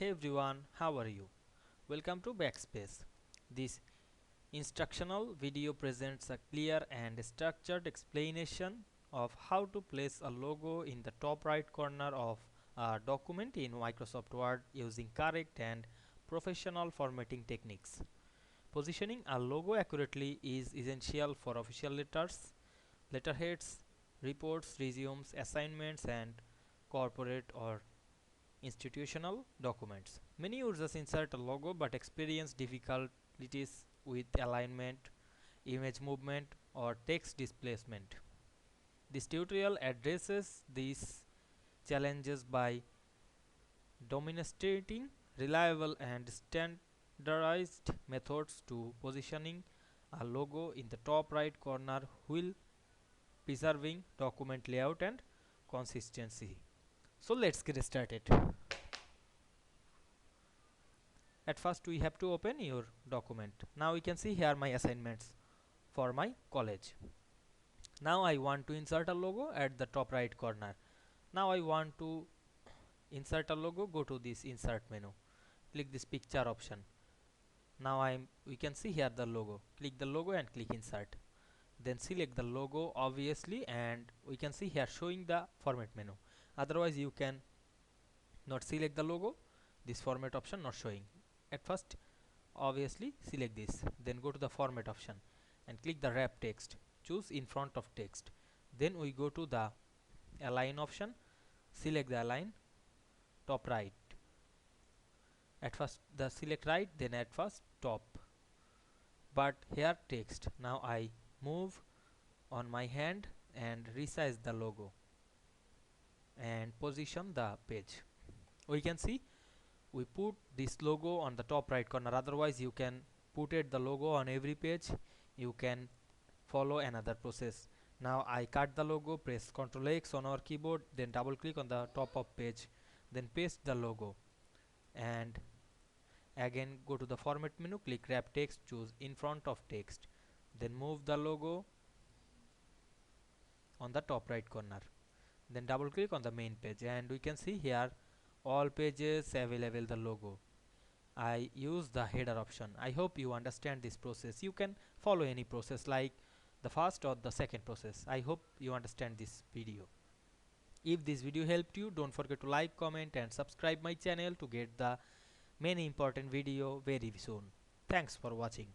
Hey everyone, how are you? Welcome to Backspace. This instructional video presents a clear and structured explanation of how to place a logo in the top right corner of a document in Microsoft Word using correct and professional formatting techniques. Positioning a logo accurately is essential for official letters, letterheads, reports, resumes, assignments, and corporate or institutional documents. Many users insert a logo but experience difficulties with alignment, image movement, or text displacement. This tutorial addresses these challenges by demonstrating reliable and standardized methods to positioning a logo in the top right corner while preserving document layout and consistency. So let's get started. At first we have to open your document. Now we can see here my assignments for my college. Now I want to insert a logo at the top right corner. Now I want to insert a logo, go to this insert menu, click this picture option. Now we can see here the logo. Click the logo and click insert. Then select the logo obviously, and we can see here showing the format menu. Otherwise you can not select the logo, this format option not showing. At first obviously select this, then go to the format option and click the wrap text, choose in front of text. Then we go to the align option, select the align top right. At first the select right, then at first top, but here text. Now I move on my hand and resize the logo and position the page. We can see we put this logo on the top right corner. Otherwise you can put it the logo on every page. You can follow another process. Now I cut the logo, press Ctrl X on our keyboard, then double click on the top of page, then paste the logo, and again go to the format menu, click wrap text, choose in front of text, then move the logo on the top right corner, then double click on the main page, and we can see here all pages available the logo. I use the header option. I hope you understand this process. You can follow any process like the first or the second process. I hope you understand this video. If this video helped you, don't forget to like, comment and subscribe my channel to get the many important video very soon. Thanks for watching.